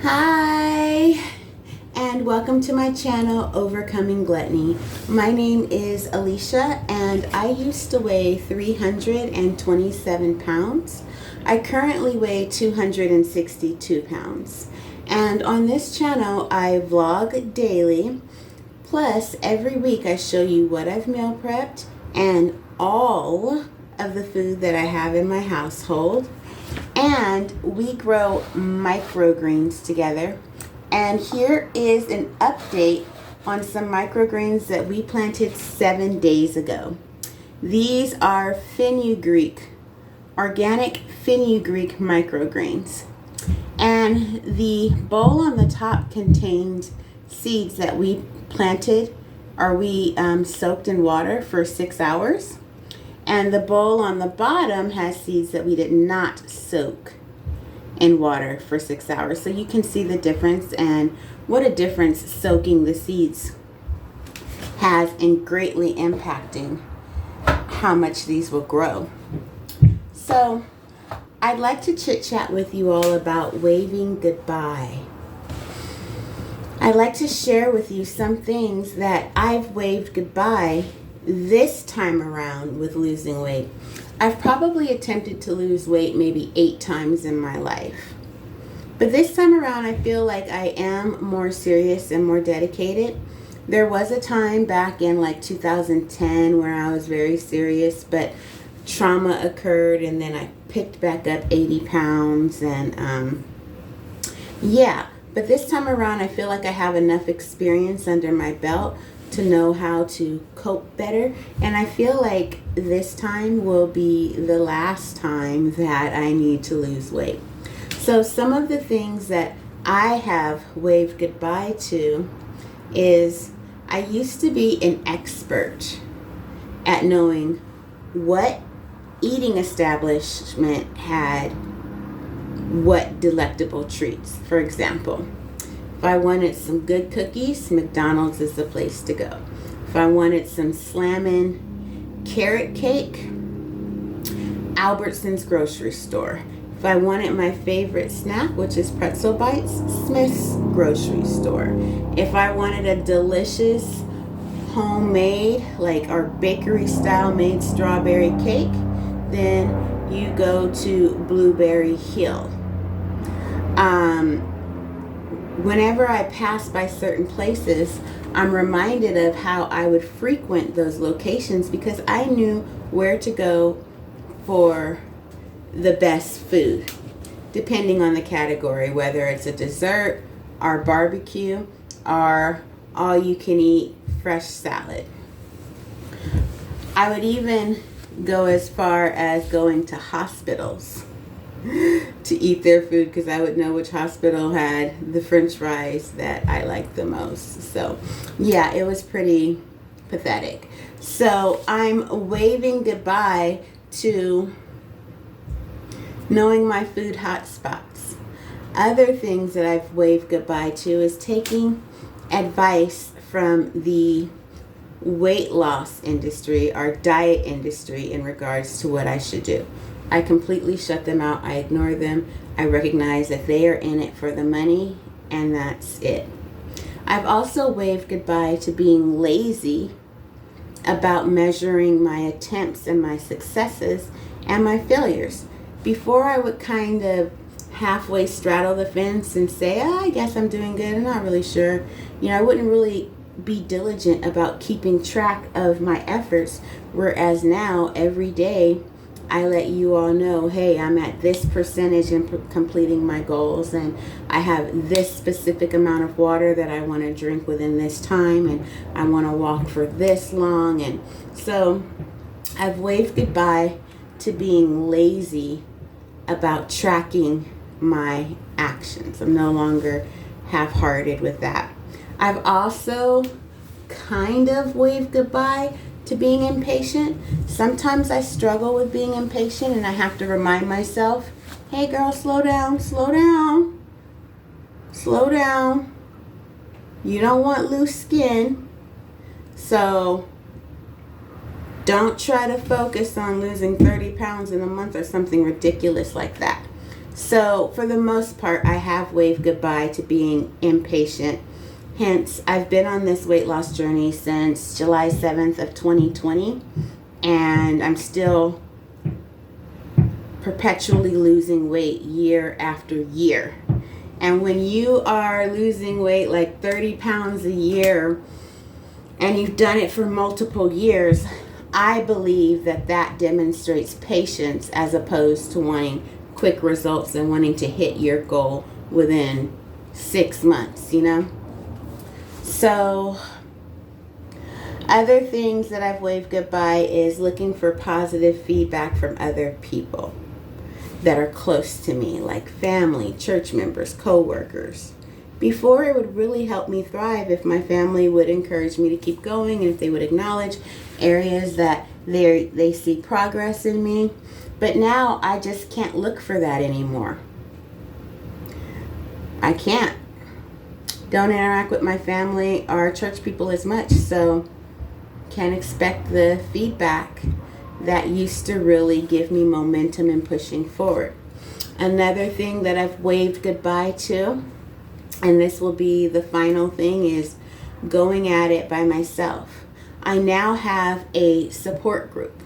Hi, and welcome to my channel, Overcoming Gluttony. My name is Alicia, and I used to weigh 327 pounds. I currently weigh 262 pounds. And on this channel, I vlog daily. Plus, every week I show you what I've meal prepped and all of the food that I have in my household. And we grow microgreens together. And here is an update on some microgreens that we planted 7 days ago. These are fenugreek, organic fenugreek microgreens. And the bowl on the top contains seeds that we planted or we soaked in water for 6 hours. And the bowl on the bottom has seeds that we did not soak in water for 6 hours. So you can see the difference, and what a difference soaking the seeds has in greatly impacting how much these will grow. So I'd like to chit chat with you all about waving goodbye. I'd like to share with you some things that I've waved goodbye this time around with losing weight. I've probably attempted to lose weight maybe 8 times in my life. But this time around, I feel like I am more serious and more dedicated. There was a time back in like 2010 where I was very serious, but trauma occurred and then I picked back up 80 pounds and yeah. But this time around, I feel like I have enough experience under my belt to know how to cope better, and I feel like this time will be the last time that I need to lose weight. So some of the things that I have waved goodbye to is I used to be an expert at knowing what eating establishment had what delectable treats. For example, if I wanted some good cookies, McDonald's is the place to go. If I wanted some slammin' carrot cake, Albertson's grocery store. If I wanted my favorite snack, which is pretzel bites, Smith's grocery store. If I wanted a delicious homemade, like our bakery style made strawberry cake, then you go to Blueberry Hill. Whenever I pass by certain places, I'm reminded of how I would frequent those locations because I knew where to go for the best food, depending on the category, whether it's a dessert or barbecue or all you can eat fresh salad. I would even go as far as going to hospitals to eat their food because I would know which hospital had the french fries that I liked the most. So yeah, it was pretty pathetic. So I'm waving goodbye to knowing my food hot spots. Other things that I've waved goodbye to is taking advice from the weight loss industry or diet industry in regards to what I should do. I completely shut them out. I ignore them. I recognize that they are in it for the money, and that's it. I've also waved goodbye to being lazy about measuring my attempts and my successes and my failures. Before, I would kind of halfway straddle the fence and say, I guess I'm doing good. I'm not really sure. I wouldn't really be diligent about keeping track of my efforts, whereas now every day I let you all know, hey, I'm at this percentage in completing my goals, and I have this specific amount of water that I want to drink within this time, and I want to walk for this long. And so I've waved goodbye to being lazy about tracking my actions. I'm no longer half-hearted with that. I've also kind of waved goodbye to being impatient. Sometimes I struggle with being impatient and I have to remind myself, hey girl, slow down, slow down, slow down. You don't want loose skin. So don't try to focus on losing 30 pounds in a month or something ridiculous like that. So for the most part, I have waved goodbye to being impatient. Hence, I've been on this weight loss journey since July 7th of 2020, and I'm still perpetually losing weight year after year. And when you are losing weight like 30 pounds a year and you've done it for multiple years, I believe that that demonstrates patience as opposed to wanting quick results and wanting to hit your goal within 6 months, you know? So other things that I've waved goodbye is looking for positive feedback from other people that are close to me, like family, church members, co-workers. Before, it would really help me thrive if my family would encourage me to keep going and if they would acknowledge areas that they see progress in me. But now I just can't look for that anymore. I can't. Don't interact with my family or church people as much, so can't expect the feedback that used to really give me momentum in pushing forward. Another thing that I've waved goodbye to, and this will be the final thing, is going at it by myself. I now have a support group.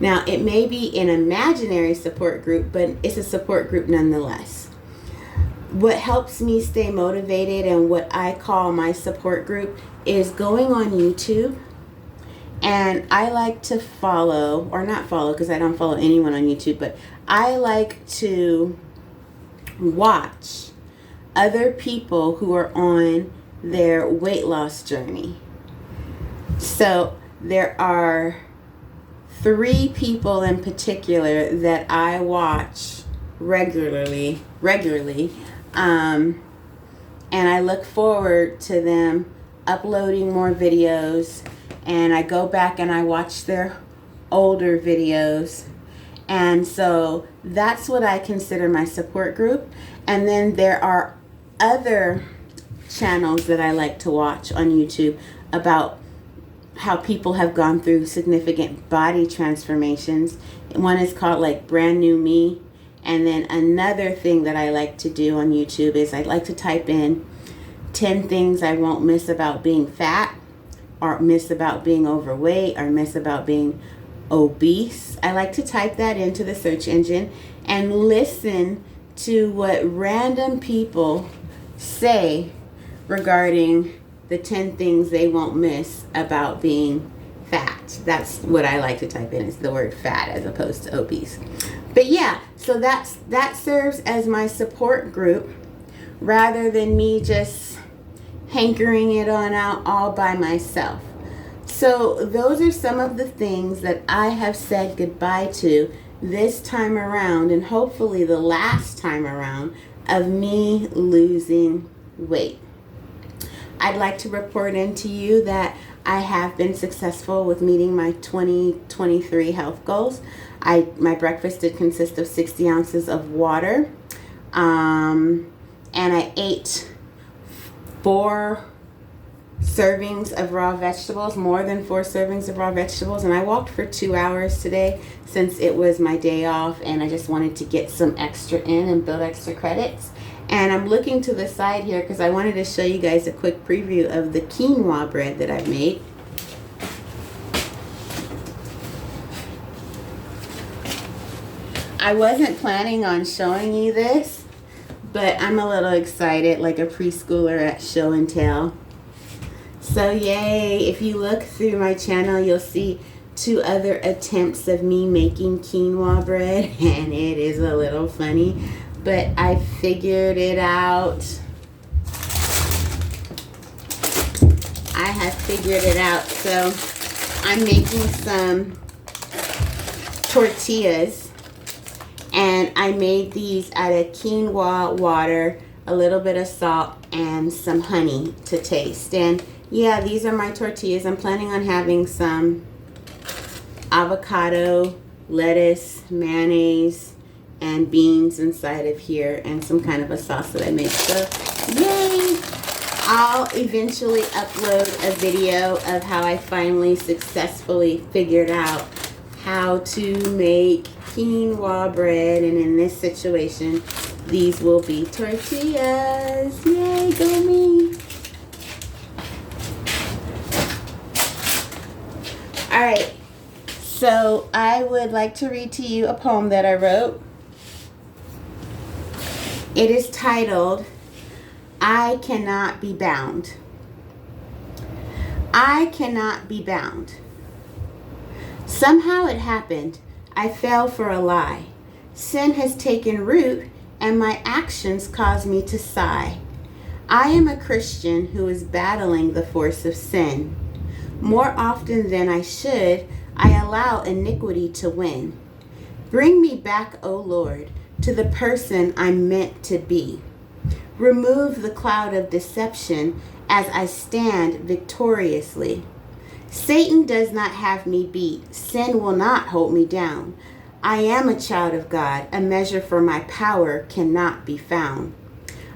Now, it may be an imaginary support group, but it's a support group nonetheless. What helps me stay motivated and what I call my support group is going on YouTube. And I like to follow, or not follow because I don't follow anyone on YouTube, but I like to watch other people who are on their weight loss journey. So there are 3 people in particular that I watch regularly, and I look forward to them uploading more videos. And I go back and I watch their older videos. And so that's what I consider my support group. And then there are other channels that I like to watch on YouTube about how people have gone through significant body transformations. One is called like Brand New Me. And then another thing that I like to do on YouTube is I like to type in 10 things I won't miss about being fat, or miss about being overweight, or miss about being obese. I like to type that into the search engine and listen to what random people say regarding the 10 things they won't miss about being fat. That's what I like to type in, is the word fat as opposed to obese. But yeah, so that serves as my support group rather than me just hankering it on out all by myself. So those are some of the things that I have said goodbye to this time around, and hopefully the last time around, of me losing weight. I'd like to report into you that I have been successful with meeting my 2023 health goals. My breakfast did consist of 60 ounces of water, and I ate 4 servings of raw vegetables, more than 4 servings of raw vegetables, and I walked for 2 hours today since it was my day off, and I just wanted to get some extra in and build extra credits. And I'm looking to the side here because I wanted to show you guys a quick preview of the quinoa bread that I've made. I wasn't planning on showing you this, but I'm a little excited, like a preschooler at show and tell. So yay, if you look through my channel, you'll see 2 other attempts of me making quinoa bread, and it is a little funny, but I figured it out. I have figured it out. So I'm making some tortillas, and I made these out of quinoa water, a little bit of salt, and some honey to taste. And yeah, these are my tortillas. I'm planning on having some avocado, lettuce, mayonnaise, and beans inside of here, and some kind of a sauce that I make. So yay! I'll eventually upload a video of how I finally successfully figured out how to make quinoa bread, and in this situation, these will be tortillas. Yay, go me. All right, so I would like to read to you a poem that I wrote. It is titled, I Cannot Be Bound. I cannot be bound. Somehow it happened. I fell for a lie. Sin has taken root, and my actions cause me to sigh. I am a Christian who is battling the force of sin. More often than I should, I allow iniquity to win. Bring me back, O Lord, to the person I'm meant to be. Remove the cloud of deception as I stand victoriously. Satan does not have me beat. Sin will not hold me down. I am a child of God. A measure for my power cannot be found.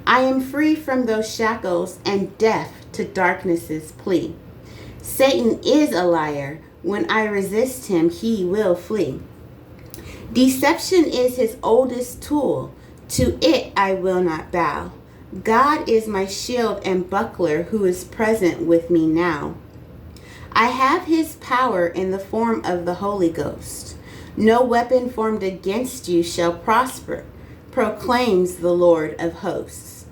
I am free from those shackles and deaf to darkness's plea. Satan is a liar. When I resist him, he will flee. Deception is his oldest tool. To it I will not bow. God is my shield and buckler who is present with me now. I have his power in the form of the Holy Ghost. No weapon formed against you shall prosper, proclaims the Lord of hosts.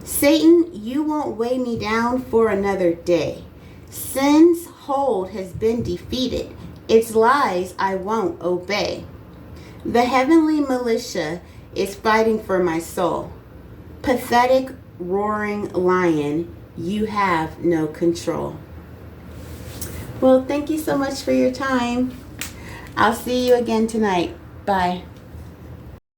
Satan, you won't weigh me down for another day. Sin's hold has been defeated. Its lies I won't obey. The heavenly militia is fighting for my soul. Pathetic, roaring lion, you have no control. Well, thank you so much for your time. I'll see you again tonight. Bye.